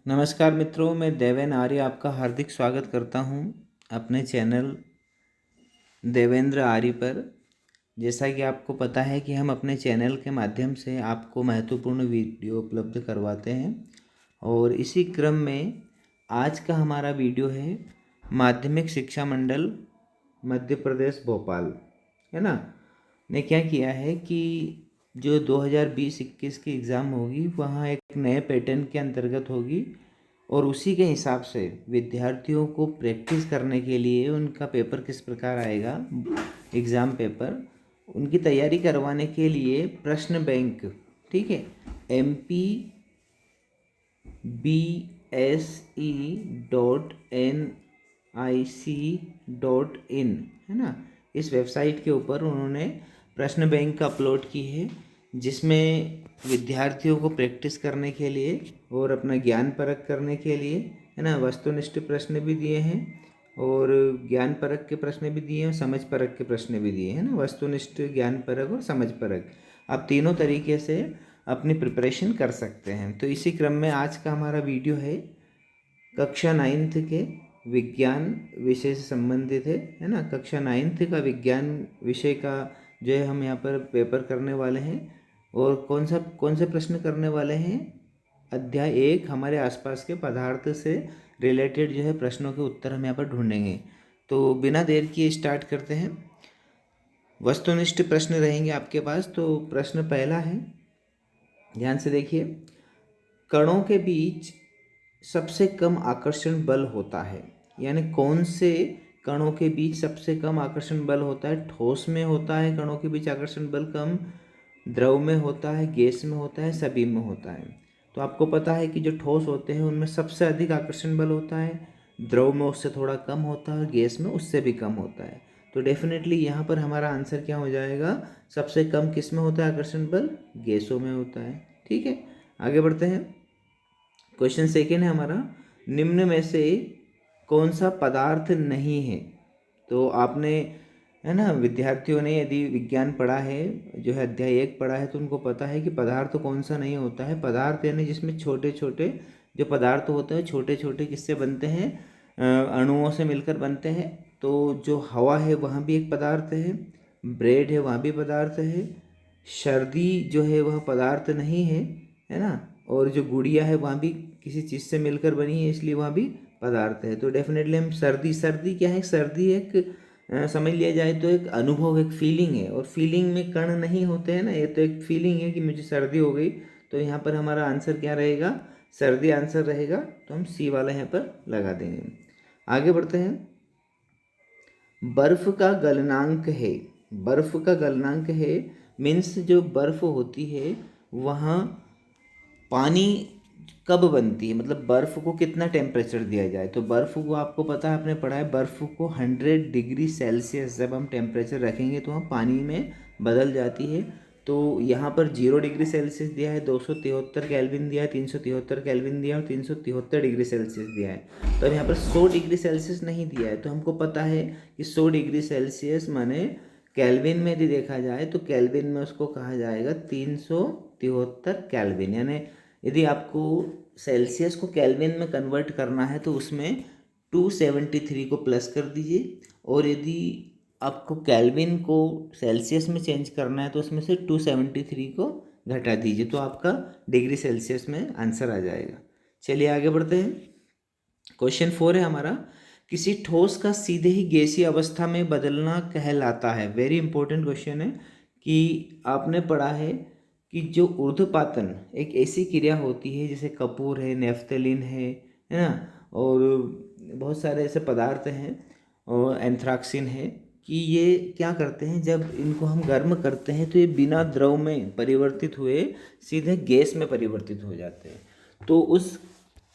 नमस्कार मित्रों, मैं देवेंद्र आर्य आपका हार्दिक स्वागत करता हूं अपने चैनल देवेंद्र आर्य पर। जैसा कि आपको पता है कि हम अपने चैनल के माध्यम से आपको महत्वपूर्ण वीडियो उपलब्ध करवाते हैं और इसी क्रम में आज का हमारा वीडियो है माध्यमिक शिक्षा मंडल मध्य प्रदेश भोपाल, है ना। ने क्या किया है कि जो 2020-21 की एग्ज़ाम होगी वहाँ एक नए पैटर्न के अंतर्गत होगी और उसी के हिसाब से विद्यार्थियों को प्रैक्टिस करने के लिए उनका पेपर किस प्रकार आएगा, एग्ज़ाम पेपर उनकी तैयारी करवाने के लिए प्रश्न बैंक, ठीक है, mpbse.nic.in, है ना। इस वेबसाइट के ऊपर उन्होंने प्रश्न बैंक अपलोड की है जिसमें विद्यार्थियों को प्रैक्टिस करने के लिए और अपना ज्ञान परख करने के लिए, है ना, वस्तुनिष्ठ प्रश्न भी दिए हैं और ज्ञान परख के प्रश्न भी दिए हैं, समझ परख के प्रश्न भी दिए हैं ना। वस्तुनिष्ठ, ज्ञान परख और समझ परख, आप तीनों तरीके से अपनी प्रिपरेशन कर सकते हैं। तो इसी क्रम में आज का हमारा वीडियो है कक्षा 9th के विज्ञान विषय से संबंधित है ना। कक्षा 9th का विज्ञान विषय का जो है हम यहाँ पर पेपर करने वाले हैं और कौन से प्रश्न करने वाले हैं। अध्याय 1 हमारे आसपास के पदार्थ से रिलेटेड जो है प्रश्नों के उत्तर हम यहाँ पर ढूंढेंगे। तो बिना देर किए स्टार्ट करते हैं। वस्तुनिष्ठ प्रश्न रहेंगे आपके पास। तो प्रश्न पहला है, ध्यान से देखिए, कणों के बीच सबसे कम आकर्षण बल होता है, यानी कौन से कणों के बीच सबसे कम आकर्षण बल होता है। ठोस में होता है कणों के बीच आकर्षण बल कम, द्रव में होता है, गैस में होता है, सभी में होता है। तो आपको पता है कि जो ठोस होते हैं उनमें सबसे अधिक आकर्षण बल होता है, द्रव में उससे थोड़ा कम होता है, गैस में उससे भी कम होता है। तो डेफिनेटली यहाँ पर हमारा आंसर क्या हो जाएगा, सबसे कम किस में होता है आकर्षण बल, गैसों में होता है। ठीक है, आगे बढ़ते हैं। क्वेश्चन सेकेंड है हमारा, निम्न में से कौन सा पदार्थ नहीं है। तो आपने, है ना, विद्यार्थियों ने यदि विज्ञान पढ़ा है, जो है अध्याय 1 पढ़ा है, तो उनको पता है कि पदार्थ कौन सा नहीं होता है। पदार्थ यानी जिसमें छोटे छोटे जो पदार्थ होते हैं, छोटे छोटे किससे बनते हैं, अणुओं से मिलकर बनते हैं। तो जो हवा है वहाँ भी एक पदार्थ है, ब्रेड है वहाँ भी पदार्थ है, सर्दी जो है वह पदार्थ नहीं है ना, और जो गुड़िया है वहाँ भी किसी चीज़ से मिलकर बनी है इसलिए वहाँ भी पदार्थ है। तो डेफिनेटली हम सर्दी क्या है, सर्दी एक समझ लिया जाए तो एक अनुभव, एक फीलिंग है, और फीलिंग में कण नहीं होते हैं ना, ये तो एक फीलिंग है कि मुझे सर्दी हो गई। तो यहाँ पर हमारा आंसर क्या रहेगा, सर्दी आंसर रहेगा। तो हम सी वाला यहाँ पर लगा देंगे। आगे बढ़ते हैं। बर्फ का गलनांक है, बर्फ का गलनांक है मीन्स जो बर्फ होती है वहाँ पानी कब बनती है, मतलब बर्फ़ को कितना टेम्परेचर दिया जाए। तो बर्फ़ को आपको पता है, आपने पढ़ा है, बर्फ़ को 100 डिग्री सेल्सियस जब हम टेम्परेचर रखेंगे तो हम पानी में बदल जाती है। तो यहाँ पर 0 डिग्री सेल्सियस दिया है, 273 केल्विन दिया है, 373 केल्विन दिया है और 373 डिग्री सेल्सियस दिया है। तो अब यहाँ पर 100 डिग्री सेल्सियस नहीं दिया है। तो हमको पता है कि 100 डिग्री सेल्सियस माने केल्विन में यदि देखा जाए तो केल्विन में उसको कहा जाएगा 373 केल्विन। यानी यदि आपको सेल्सियस को केल्विन में कन्वर्ट करना है तो उसमें 273 को प्लस कर दीजिए, और यदि आपको केल्विन को सेल्सियस में चेंज करना है तो उसमें से 273 को घटा दीजिए, तो आपका डिग्री सेल्सियस में आंसर आ जाएगा। चलिए आगे बढ़ते हैं। क्वेश्चन 4 है हमारा, किसी ठोस का सीधे ही गैसीय अवस्था में बदलना कहलाता है। वेरी इंपॉर्टेंट क्वेश्चन है कि आपने पढ़ा है कि जो ऊर्ध्वपातन एक ऐसी क्रिया होती है, जैसे कपूर है, नेफ्थलीन है ना, और बहुत सारे ऐसे पदार्थ हैं और एंथ्राक्सिन है, कि ये क्या करते हैं, जब इनको हम गर्म करते हैं तो ये बिना द्रव में परिवर्तित हुए सीधे गैस में परिवर्तित हो जाते हैं। तो उस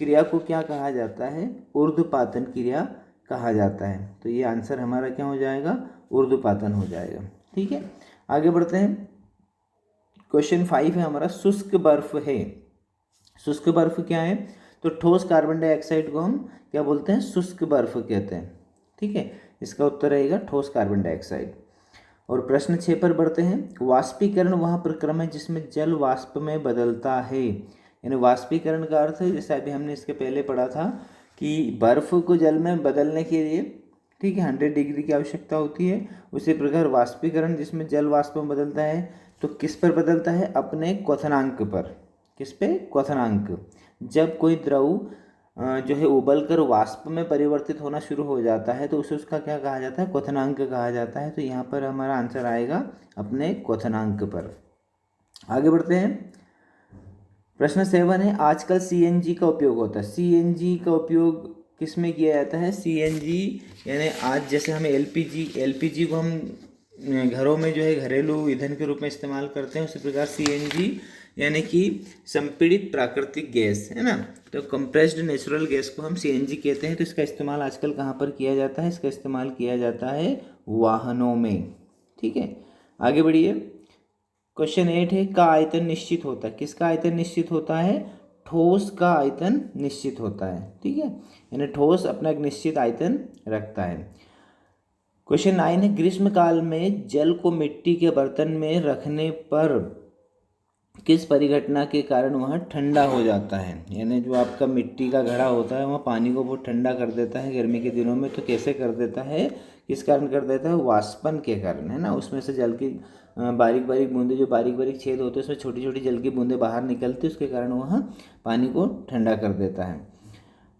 क्रिया को क्या कहा जाता है, ऊर्ध्वपातन क्रिया कहा जाता है। तो ये आंसर हमारा क्या हो जाएगा, ऊर्ध्वपातन हो जाएगा। ठीक है, आगे बढ़ते हैं। क्वेश्चन 5 है हमारा, शुष्क बर्फ है। शुष्क बर्फ क्या है, तो ठोस कार्बन डाइऑक्साइड को हम क्या बोलते हैं, शुष्क बर्फ कहते हैं। ठीक है, इसका उत्तर रहेगा ठोस कार्बन डाइऑक्साइड। और प्रश्न 6 पर बढ़ते हैं। वाष्पीकरण वह प्रक्रिया है जिसमें जल वाष्प में बदलता है, यानी वाष्पीकरण का अर्थ है, जैसे अभी हमने इसके पहले पढ़ा था कि बर्फ़ को जल में बदलने के लिए, ठीक है, 100 डिग्री की आवश्यकता होती है। उसी प्रकार वाष्पीकरण जिसमें जल वाष्प में बदलता है तो किस पर बदलता है, अपने क्वथनांक पर। किस पे, क्वथनांक। जब कोई द्रव जो है उबल कर वाष्प में परिवर्तित होना शुरू हो जाता है तो उसे उसका क्या कहा जाता है, क्वथनांक कहा जाता है। तो यहाँ पर हमारा आंसर आएगा अपने क्वथनांक पर। आगे बढ़ते हैं। प्रश्न 7 है, आजकल सीएनजी का उपयोग होता है। सीएनजी का उपयोग किस में किया जाता है, सीएनजी यानी आज जैसे हमें एलपीजी को हम घरों में जो है घरेलू ईंधन के रूप में इस्तेमाल करते हैं, उसी प्रकार सीएनजी यानी कि संपीड़ित प्राकृतिक गैस है ना, तो कंप्रेस्ड नेचुरल गैस को हम सीएनजी कहते हैं। तो इसका इस्तेमाल आजकल कहाँ पर किया जाता है, इसका इस्तेमाल किया जाता है वाहनों में। ठीक है, आगे बढ़िए। क्वेश्चन 8 है, का आयतन निश्चित होता है। किसका आयतन निश्चित होता है, ठोस का आयतन निश्चित होता है। ठीक है, यानी ठोस अपना एक निश्चित आयतन रखता है। क्वेश्चन 9 है, ग्रीष्म काल में जल को मिट्टी के बर्तन में रखने पर किस परिघटना के कारण वह ठंडा हो जाता है। यानी जो आपका मिट्टी का घड़ा होता है वह पानी को बहुत ठंडा कर देता है गर्मी के दिनों में। तो कैसे कर देता है, किस कारण कर देता है, वाष्पन के कारण, है ना। उसमें से जल की बारीक बारीक बूंदे, जो बारीक बारीक छेद होते हैं उसमें छोटी छोटी जल की बूंदें बाहर निकलती है, उसके कारण वह पानी को ठंडा कर देता है।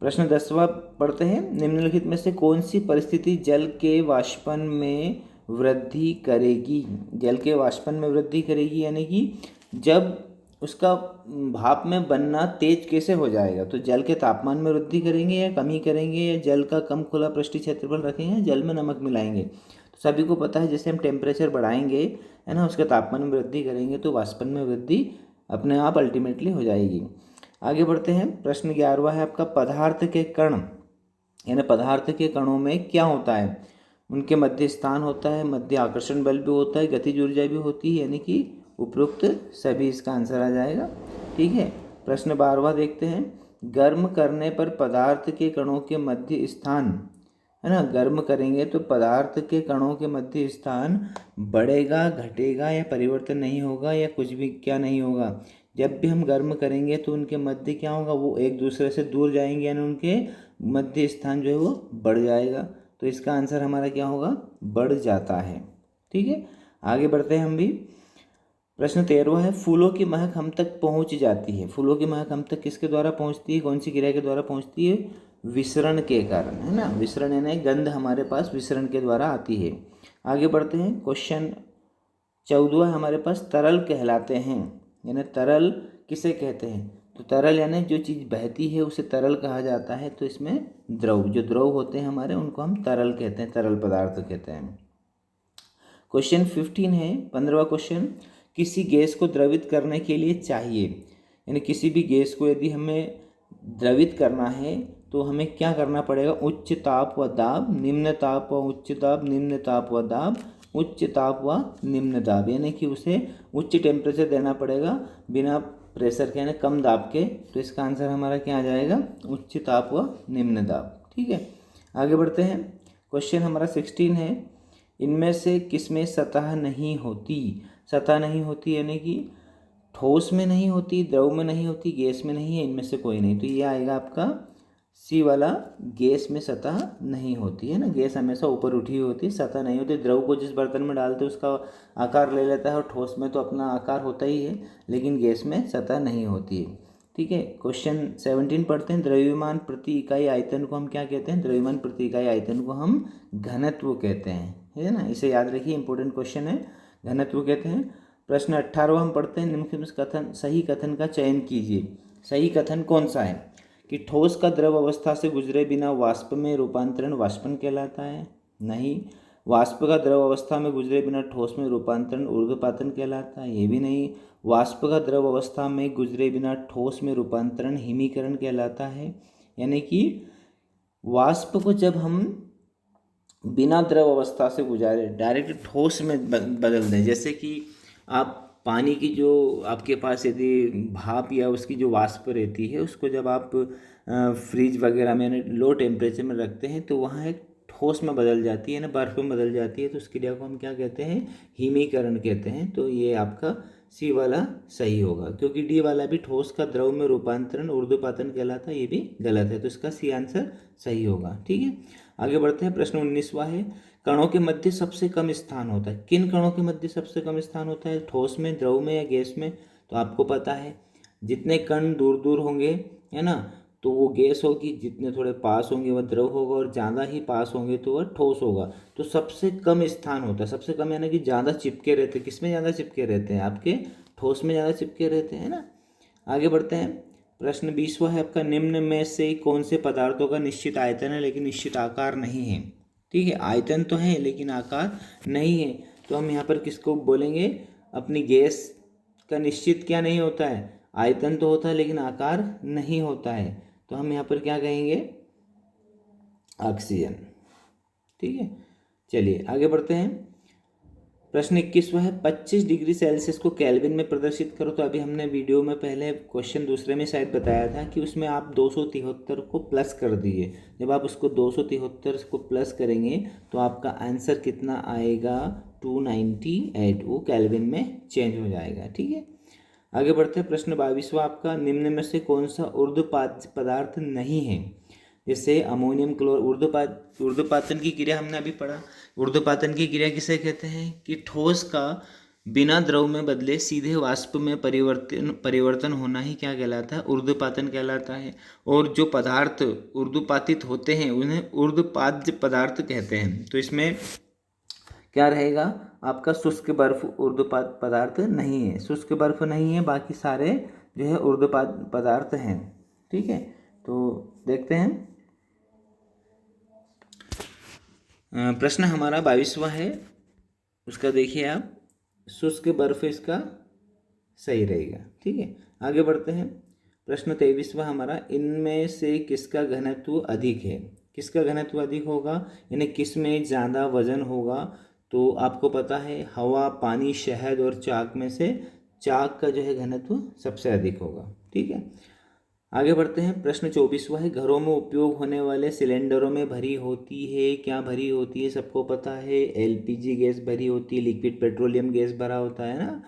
प्रश्न 10वां पढ़ते हैं, निम्नलिखित में से कौन सी परिस्थिति जल के वाष्पन में वृद्धि करेगी। जल के वाष्पन में वृद्धि करेगी यानी कि जब उसका भाप में बनना तेज कैसे हो जाएगा, तो जल के तापमान में वृद्धि करेंगे या कमी करेंगे, या जल का कम खुला पृष्ठीय क्षेत्रफल रखेंगे, जल में नमक मिलाएंगे। तो सभी को पता है जैसे हम टेम्परेचर बढ़ाएंगे, है ना, उसके तापमान में वृद्धि करेंगे तो वाष्पन में वृद्धि अपने आप अल्टीमेटली हो जाएगी। आगे बढ़ते हैं। प्रश्न 11वां है आपका, पदार्थ के कण यानी पदार्थ के कणों में क्या होता है, उनके मध्य स्थान होता है, मध्य आकर्षण बल भी होता है, गतिज ऊर्जा भी होती है, यानी कि उपरोक्त सभी इसका आंसर आ जाएगा। ठीक है, प्रश्न 12वां देखते हैं, गर्म करने पर पदार्थ के कणों के मध्य स्थान, है ना, गर्म करेंगे तो पदार्थ के कणों के मध्य स्थान बढ़ेगा, घटेगा या परिवर्तन नहीं होगा या कुछ भी क्या नहीं होगा। जब भी हम गर्म करेंगे तो उनके मध्य क्या होगा, वो एक दूसरे से दूर जाएंगे, यानी उनके मध्य स्थान जो है वो बढ़ जाएगा। तो इसका आंसर हमारा क्या होगा, बढ़ जाता है। ठीक है, आगे बढ़ते हैं हम भी। प्रश्न 13वां है, फूलों की महक हम तक पहुंच जाती है। फूलों की महक हम तक किसके द्वारा पहुंचती है, कौन सी क्रिया के द्वारा पहुंचती है, विसरण के कारण, है ना। विसरण यानी गंध हमारे पास विसरण के द्वारा आती है। आगे बढ़ते हैं। क्वेश्चन 14 हमारे पास, तरल कहलाते हैं, यानी तरल किसे कहते हैं, तो तरल यानी जो चीज़ बहती है उसे तरल कहा जाता है। तो इसमें द्रव, जो द्रव होते हैं हमारे, उनको हम तरल कहते हैं, तरल पदार्थ कहते हैं। क्वेश्चन 15 है, 15वां क्वेश्चन, किसी गैस को द्रवित करने के लिए चाहिए, यानी किसी भी गैस को यदि हमें द्रवित करना है तो हमें क्या करना पड़ेगा, उच्च ताप व दाब, निम्न ताप व उच्च दाब, निम्न ताप व दाब, उच्च ताप व निम्न दाब, यानी कि उसे उच्च टेम्परेचर देना पड़ेगा बिना प्रेशर के, यानी कम दाब के। तो इसका आंसर हमारा क्या आ जाएगा, उच्च ताप व निम्न दाब। ठीक है, आगे बढ़ते हैं। क्वेश्चन हमारा 16 है, इनमें से किसमें सतह नहीं होती। सतह नहीं होती यानी कि ठोस में नहीं होती, द्रव में नहीं होती, गैस में नहीं है, इनमें से कोई नहीं। तो ये आएगा आपका सी वाला, गैस में सतह नहीं होती, है ना। गैस हमेशा ऊपर उठी हुई होती है, सतह नहीं होती। द्रव को जिस बर्तन में डालते हैं उसका आकार ले लेता है, और ठोस में तो अपना आकार होता ही है, लेकिन गैस में सतह नहीं होती है। ठीक है, क्वेश्चन 17 पढ़ते हैं, द्रव्यमान प्रति इकाई आयतन को हम क्या कहते हैं, द्रव्यमान प्रति इकाई आयतन को हम घनत्व कहते हैं, है ना। इसे याद रखिए, इंपॉर्टेंट क्वेश्चन है, घनत्व कहते हैं। प्रश्न 18 हम पढ़ते हैं, निम्नलिखित कथन, सही कथन का चयन कीजिए। सही कथन कौन सा है कि ठोस का द्रव अवस्था से गुजरे बिना वाष्प में रूपांतरण वाष्पन कहलाता है। नहीं, वाष्प का द्रव अवस्था में गुजरे बिना ठोस में रूपांतरण ऊर्ध्वपातन कहलाता है। ये भी नहीं, वाष्प का द्रव अवस्था में गुजरे बिना ठोस में रूपांतरण हिमीकरण कहलाता है। यानी कि वाष्प को जब हम बिना द्रव अवस्था से गुजारे डायरेक्ट ठोस में बदल दें, जैसे कि आप पानी की जो आपके पास यदि भाप या उसकी जो वाष्प रहती है उसको जब आप फ्रिज वगैरह में लो टेम्परेचर में रखते हैं तो वहाँ एक ठोस में बदल जाती है ना, बर्फ़ में बदल जाती है। तो उस क्रिया को हम क्या कहते हैं, हिमीकरण कहते हैं। तो ये आपका सी वाला सही होगा, क्योंकि डी वाला भी ठोस का द्रव में रूपांतरण ऊर्ध्वपातन कहलाता है, ये भी गलत है, तो इसका सी आंसर सही होगा। ठीक है, आगे बढ़ते हैं। प्रश्न 19वां है, कणों के मध्य सबसे कम स्थान होता है। किन कणों के मध्य सबसे कम स्थान होता है, ठोस में, द्रव में या गैस में? तो आपको पता है जितने कण दूर दूर होंगे, है ना, तो वो गैस होगी, जितने थोड़े पास होंगे वह द्रव होगा, और ज़्यादा ही पास होंगे तो वह ठोस होगा। तो सबसे कम स्थान होता है, सबसे कम यानी कि ज़्यादा चिपके रहते हैं, किसमें ज़्यादा चिपके रहते हैं, आपके ठोस में ज़्यादा चिपके रहते हैं ना। आगे बढ़ते हैं। प्रश्न 20वां है आपका, निम्न में से कौन से पदार्थों का निश्चित आयतन है लेकिन निश्चित आकार नहीं है? ठीक है, आयतन तो है लेकिन आकार नहीं है, तो हम यहाँ पर किसको बोलेंगे, अपनी गैस का निश्चित क्या नहीं होता है, आयतन तो होता है लेकिन आकार नहीं होता है, तो हम यहाँ पर क्या कहेंगे, ऑक्सीजन। ठीक है, चलिए आगे बढ़ते हैं। प्रश्न 21वां है, 25 डिग्री सेल्सियस को केल्विन में प्रदर्शित करो। तो अभी हमने वीडियो में पहले क्वेश्चन दूसरे में शायद बताया था कि उसमें आप 273 को प्लस कर दिए। जब आप उसको 273 को प्लस करेंगे तो आपका आंसर कितना आएगा, 298, वो केल्विन में चेंज हो जाएगा। ठीक है, आगे बढ़ते हैं। प्रश्न 22वां आपका, निम्न में से कौन सा ऊर्ध्वपात पदार्थ नहीं है? जैसे अमोनियम क्लोर, ऊर्ध्वपातन की क्रिया हमने अभी पढ़ा। ऊर्ध्वपातन की क्रिया किसे कहते हैं कि ठोस का बिना द्रव में बदले सीधे वाष्प में परिवर्तन होना ही क्या कहलाता है, ऊर्ध्वपातन कहलाता है। और जो पदार्थ ऊर्ध्वपातित होते हैं उन्हें ऊर्ध्वपाद्य पदार्थ कहते हैं। तो इसमें क्या रहेगा आपका, शुष्क बर्फ ऊर्ध्वपात पदार्थ नहीं है, शुष्क बर्फ नहीं है, बाकी सारे जो है ऊर्ध्वपात पदार्थ हैं। ठीक है, तो देखते हैं। प्रश्न हमारा 22वां है, उसका देखिए आप, शुष्क बर्फ इसका सही रहेगा। ठीक है, आगे बढ़ते हैं। प्रश्न 23वां हमारा, इनमें से किसका घनत्व अधिक है? किसका घनत्व अधिक होगा, यानी किस में ज़्यादा वजन होगा? तो आपको पता है हवा, पानी, शहद और चाक में से चाक का जो है घनत्व सबसे अधिक होगा। ठीक है, आगे बढ़ते हैं। प्रश्न 24वां है, घरों में उपयोग होने वाले सिलेंडरों में भरी होती है, क्या भरी होती है, सबको पता है एलपीजी गैस भरी होती है, लिक्विड पेट्रोलियम गैस भरा होता है ना।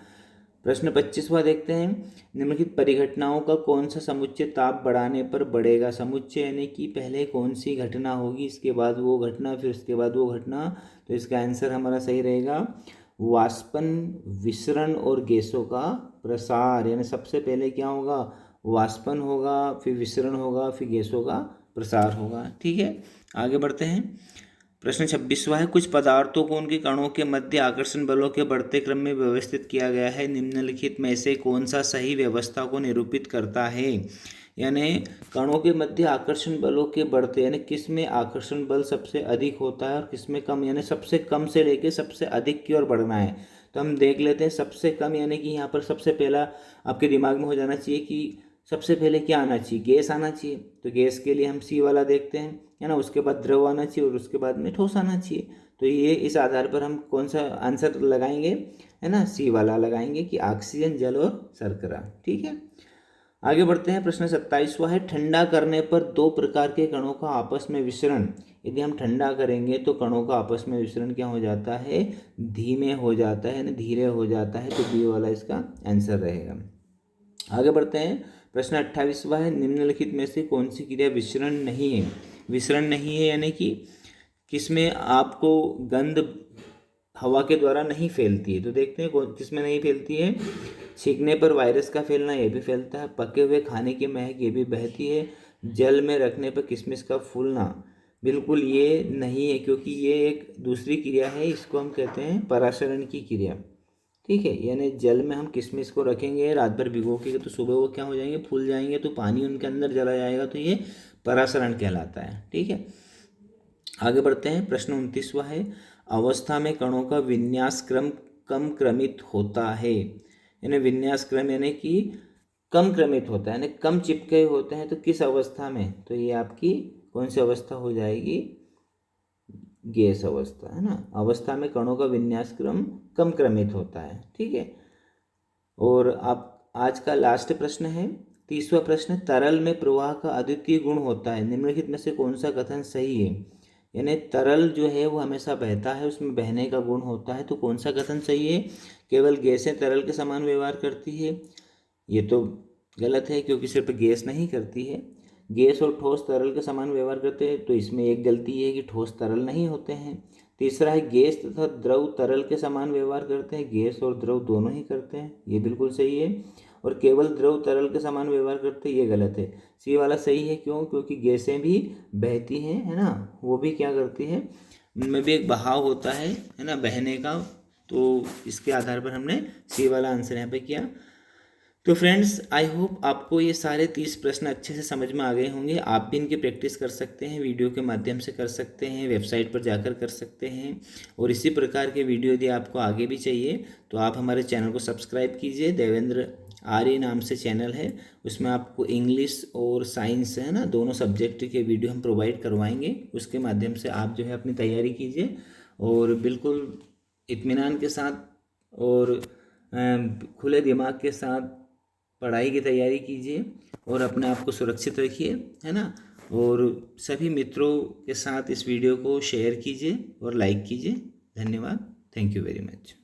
प्रश्न 25वां देखते हैं, निम्नलिखित परिघटनाओं का कौन सा समुच्चय ताप बढ़ाने पर बढ़ेगा? समुच्चय यानी कि पहले कौन सी घटना होगी, इसके बाद वो घटना, फिर उसके बाद वो घटना। तो इसका आंसर हमारा सही रहेगा वाष्पन, विसरण और गैसों का प्रसार। यानी सबसे पहले क्या होगा, वाष्पन होगा, फिर विसरण होगा, फिर गैसों का प्रसार होगा। ठीक है, आगे बढ़ते हैं। प्रश्न 26वां है, कुछ पदार्थों को उनके कणों के मध्य आकर्षण बलों के बढ़ते क्रम में व्यवस्थित किया गया है, निम्नलिखित में से कौन सा सही व्यवस्था को निरूपित करता है? यानी कणों के मध्य आकर्षण बलों के बढ़ते, यानी किस में आकर्षण बल सबसे अधिक होता है और किस में कम, यानी सबसे कम से लेके सबसे अधिक की ओर बढ़ना है। तो हम देख लेते हैं सबसे कम, यानी कि यहाँ पर सबसे पहला आपके दिमाग में हो जाना चाहिए कि सबसे पहले क्या आना चाहिए, गैस आना चाहिए। तो गैस के लिए हम सी वाला देखते हैं, है ना, उसके बाद द्रव आना चाहिए और उसके बाद में ठोस आना चाहिए। तो ये इस आधार पर हम कौन सा आंसर लगाएंगे, है ना, सी वाला लगाएंगे कि ऑक्सीजन, जल और शर्करा। ठीक है, आगे बढ़ते हैं। प्रश्न 27वां है, ठंडा करने पर दो प्रकार के कणों का आपस में विसरण। यदि हम ठंडा करेंगे तो कणों का आपस में विसरण क्या हो जाता है, धीमे हो जाता है, यानी धीरे हो जाता है। तो बी वाला इसका आंसर रहेगा। आगे बढ़ते हैं। प्रश्न 28वां है, निम्नलिखित में से कौन सी क्रिया विसरण नहीं है? विसरण नहीं है यानी कि किसमें आपको गंध हवा के द्वारा नहीं फैलती है। तो देखते हैं किसमें नहीं फैलती है। छींकने पर वायरस का फैलना, ये भी फैलता है। पके हुए खाने की महक, ये भी बहती है। जल में रखने पर किशमिश का फूलना, बिल्कुल ये नहीं है, क्योंकि ये एक दूसरी क्रिया है, इसको हम कहते हैं पराशरण की क्रिया। ठीक है, यानी जल में हम किशमिश को रखेंगे, रात भर भिगो के, तो सुबह वो क्या हो जाएंगे, फूल जाएंगे, तो पानी उनके अंदर चला जाएगा, तो ये परासरण कहलाता है। ठीक है, आगे बढ़ते हैं। प्रश्न 29वां है, अवस्था में कणों का विन्यास क्रम कम क्रमित होता है। यानी विन्यास क्रम यानी कि कम क्रमित होता है, यानी कम चिपके होते हैं। तो किस अवस्था में, तो ये आपकी कौन सी अवस्था हो जाएगी, गैस अवस्था, है ना। अवस्था में कणों का विन्यास क्रम कम क्रमित होता है। ठीक है, और आप आज का लास्ट प्रश्न है 30वां प्रश्न, तरल में प्रवाह का अद्वितीय गुण होता है, निम्नलिखित में से कौन सा कथन सही है? यानी तरल जो है वो हमेशा बहता है, उसमें बहने का गुण होता है। तो कौन सा कथन सही है केवल गैसें तरल के समान व्यवहार करती है, ये तो गलत है क्योंकि सिर्फ गैस नहीं करती है। गैस और ठोस तरल के समान व्यवहार करते हैं, तो इसमें एक गलती ये है कि ठोस तरल नहीं होते हैं। तीसरा है गैस तथा द्रव तरल के समान व्यवहार करते हैं, गैस और द्रव दोनों ही करते हैं, ये बिल्कुल सही है। और केवल द्रव तरल के समान व्यवहार करते हैं, ये गलत है। सी वाला सही है, क्यों? क्योंकि गैसें भी बहती हैं, है ना, वो भी क्या करती है, उनमें भी एक बहाव होता है ना, बहने का। तो इसके आधार पर हमने सी वाला आंसर यहाँ पे किया। तो फ्रेंड्स, आई होप आपको ये सारे 30 प्रश्न अच्छे से समझ में आ गए होंगे। आप भी इनकी प्रैक्टिस कर सकते हैं, वीडियो के माध्यम से कर सकते हैं, वेबसाइट पर जाकर कर सकते हैं। और इसी प्रकार के वीडियो यदि आपको आगे भी चाहिए तो आप हमारे चैनल को सब्सक्राइब कीजिए। देवेंद्र आर्य नाम से चैनल है, उसमें आपको इंग्लिश और साइंस, है ना, दोनों सब्जेक्ट के वीडियो हम प्रोवाइड करवाएंगे। उसके माध्यम से आप जो है अपनी तैयारी कीजिए और बिल्कुल इत्मीनान के साथ और खुले दिमाग के साथ पढ़ाई की तैयारी कीजिए और अपने आप को सुरक्षित रखिए, है ना। और सभी मित्रों के साथ इस वीडियो को शेयर कीजिए और लाइक कीजिए। धन्यवाद। Thank you very much.